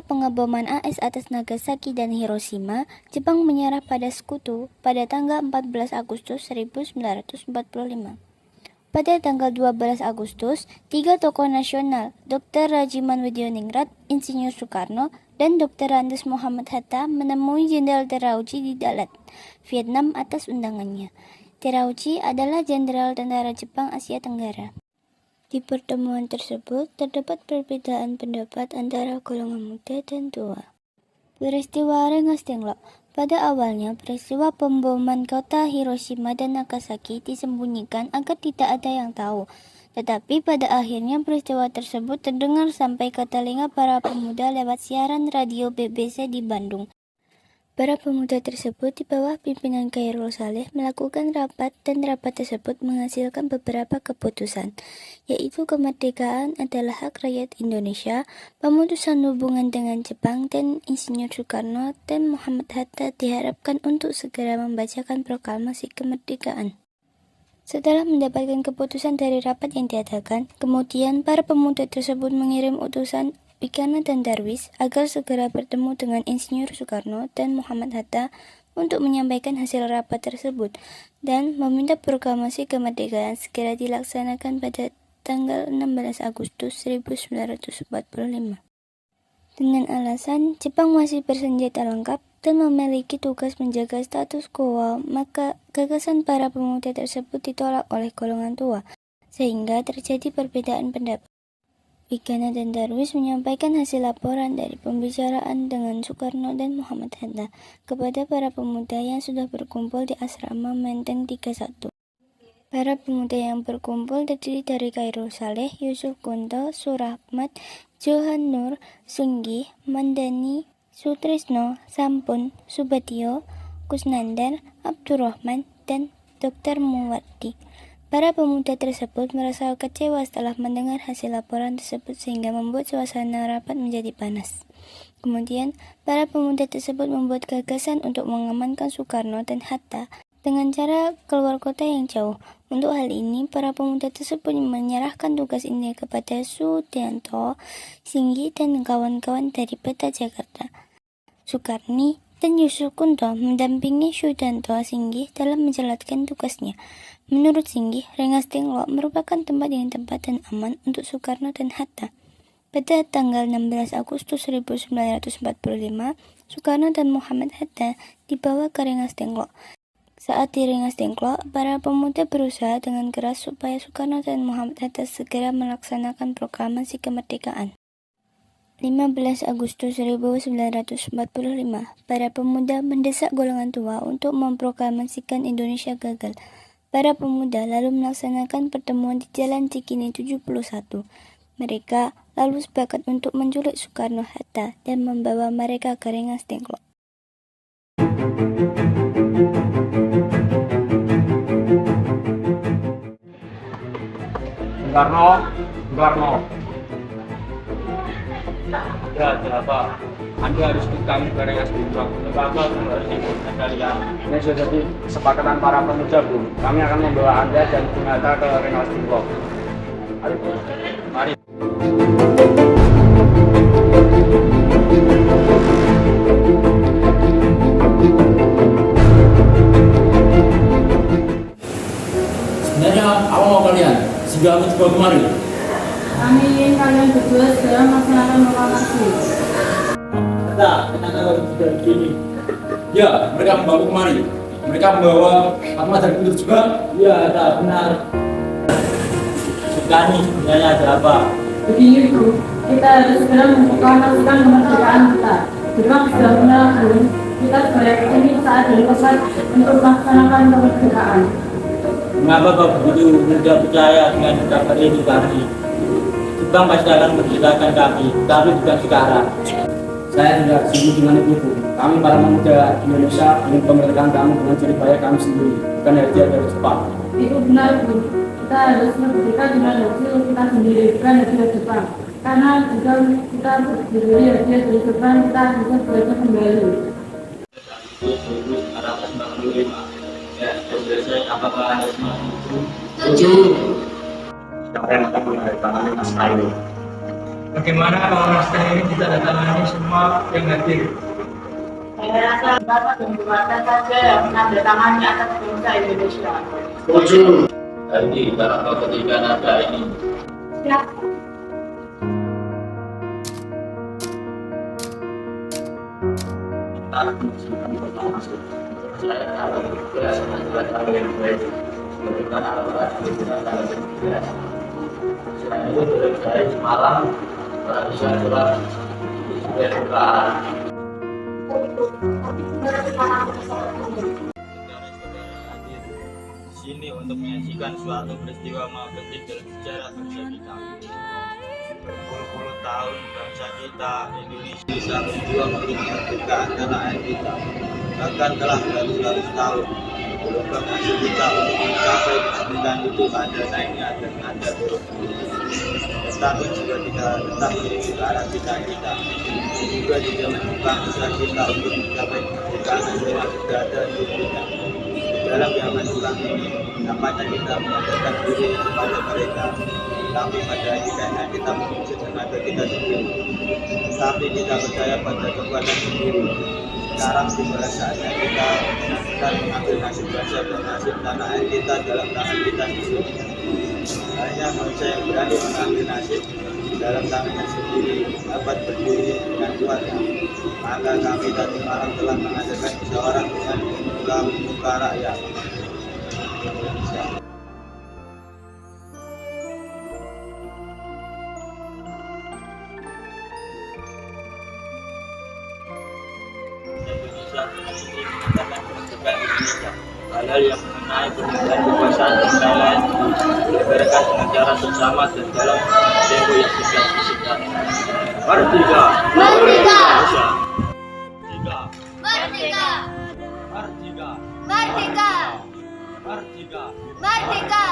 pengeboman AS atas Nagasaki dan Hiroshima, Jepang menyerah pada Sekutu pada tanggal 14 Agustus 1945. Pada tanggal 12 Agustus, 3 tokoh nasional, Dr. Rajiman Widyoningrat, Insinyur Soekarno, dan Dr. Andes Muhammad Hatta menemui Jenderal Terauchi di Dalat, Vietnam atas undangannya. Terauchi adalah jenderal tentara Jepang Asia Tenggara. Di pertemuan tersebut, terdapat perbedaan pendapat antara golongan muda dan tua. Peristiwa Rengas Dengklok. Pada awalnya, peristiwa pemboman kota Hiroshima dan Nagasaki disembunyikan agar tidak ada yang tahu. Tetapi pada akhirnya peristiwa tersebut terdengar sampai ke telinga para pemuda lewat siaran radio BBC di Bandung. Para pemuda tersebut di bawah pimpinan Khairul Saleh melakukan rapat dan rapat tersebut menghasilkan beberapa keputusan, yaitu kemerdekaan adalah hak rakyat Indonesia, pemutusan hubungan dengan Jepang, dan Insinyur Soekarno dan Muhammad Hatta diharapkan untuk segera membacakan proklamasi kemerdekaan. Setelah mendapatkan keputusan dari rapat yang diadakan, kemudian para pemuda tersebut mengirim utusan Wikana dan Darwis agar segera bertemu dengan Insinyur Soekarno dan Muhammad Hatta untuk menyampaikan hasil rapat tersebut dan meminta proklamasi kemerdekaan segera dilaksanakan pada tanggal 16 Agustus 1945. Dengan alasan Jepang masih bersenjata lengkap dan memiliki tugas menjaga status quo, maka gagasan para pemuda tersebut ditolak oleh golongan tua, sehingga terjadi perbedaan pendapat. Wikana dan Darwis menyampaikan hasil laporan dari pembicaraan dengan Soekarno dan Muhammad Hatta kepada para pemuda yang sudah berkumpul di asrama Menteng 31. Para pemuda yang berkumpul terdiri dari Khairul Saleh, Yusuf Kunto, Surahmat, Johan Nur, Sunggi, Mandani, Sutrisno, Sampun, Subatio, Kusnandar, Abdurrahman, dan Dr. Muwardi. Para pemuda tersebut merasa kecewa setelah mendengar hasil laporan tersebut sehingga membuat suasana rapat menjadi panas. Kemudian, para pemuda tersebut membuat gagasan untuk mengamankan Soekarno dan Hatta dengan cara keluar kota yang jauh. Untuk hal ini, para pemuda tersebut menyerahkan tugas ini kepada Sudianto, Singgi, dan kawan-kawan dari Peta Jakarta. Soekarni dan Yusuf Kunto mendampingi Sudianto Singgi dalam menjalankan tugasnya. Menurut Singgi, Rengas Dengklok merupakan tempat yang tepat dan aman untuk Soekarno dan Hatta. Pada tanggal 16 Agustus 1945, Soekarno dan Muhammad Hatta dibawa ke Rengas Dengklok. Saat di Rengas Dengklok, para pemuda berusaha dengan keras supaya Soekarno dan Muhammad Hatta segera melaksanakan proklamasi kemerdekaan. 15 Agustus 1945, para pemuda mendesak golongan tua untuk memproklamasikan Indonesia gagal. Para pemuda lalu melaksanakan pertemuan di Jalan Cikini 71. Mereka lalu sepakat untuk menculik Soekarno-Hatta dan membawa mereka ke Rengas Dengklok. Soekarno. Ya, apa? Anda harus ikut kami ke Rengas Dengklok. Apa harus ikut kalian? Ini sudah jadi kesepakatan para pemuda, Bu. Kami akan membawa Anda dan Bung Hatta ke Rengas Dengklok. Ayo, Bu. Mari. Sebenarnya apa mau kalian? Sehingga kami dibawa kemari. Kami ingin kalian berdua segera melaksanakan proklamasi. Kenapa sudah begini? Ya, mereka membawa kemari. Mereka membawa Ahmad dan Kuntur juga. Ya, tak benar. Sukani, sebenarnya ada apa? Begini Bu, kita harus segera memproklamasikan kemerdekaan kita. Jepang sudah menyerah Bu. Kita sebagai ini saat dan tepat untuk melaksanakan kemerdekaan. Mengapa kau begitu mudah percaya dengan ucapan ini kami? Jepang pasti akan merdekakan kami, tapi bukan sekarang. Saya tidak setuju dengan itu, Bu. Kami para pemuda Indonesia ingin kemerdekaan kami dengan jerih payah kami sendiri, bukan hadiah dari Jepang. Itu benar Bu. Kita harus merdeka dengan hasil kita sendiri, bukan hadiah Jepang. Karena jika kita berdiri hadiah dari Jepang, kita bisa belajar kembali. Harapan Bang Lulim. Ya, selesai apakah harus Setuju. Siapa yang akan menandatangani naskah ini? Bagaimana kalau naskah ini ditandatangani semua yang hadir? Saya rasa Bapak dan keluarga saja yang menandatangani atas bangsa Indonesia. Setuju. Jadi dalam ketiga nada ini Siap. saya akan bergerak dengan yang baik memberikan arahan digunakan dengan saya itu dari semalam saya telah dibukaan di sini untuk menyaksikan suatu peristiwa penting dalam sejarah bangsa kita. Berpuluh-puluh tahun bangsa kita Indonesia berjuang untuk kemerdekaan tanah air kita. Bahkan telah beratus-ratus tahun belum berhasil kita untuk mencapai kemerdekaan itu ada naiknya dan ada turunnya. Tetapi juga kita tetap memiliki ke arah cita-cita. Juga tidak bangsa kita untuk mencapai kemerdekaan nasional sudah ada turunnya. Dalam zaman kurang ini, nampaknya kita menyatakan diri kepada mereka, tapi pada akhirnya kita mengisi tenaga kita sendiri. Tapi kita percaya pada kekuatan sendiri. Sekarang tiba saatnya kita akan mengambil nasib bangsa dan nasib tanah air kita dalam tangan kita sendiri. Hanya manusia yang berani mengambil nasib dalam tangannya sendiri dapat berdiri dengan kuatnya. Maka kami tadi malam telah mengadakan musyawarah dengan muka rakyat Indonesia. Indonesia ini menyatakan kemerdekaan Indonesia. Hal-hal yang mengenai pemindahan kekuasaan dan lain-lain diberikan dengan cara bersama dan dalam tempo yang sudah disediakan. Merdeka! Merdeka! Merdeka! Merdeka! Merdeka! Merdeka! Merdeka! Merdeka!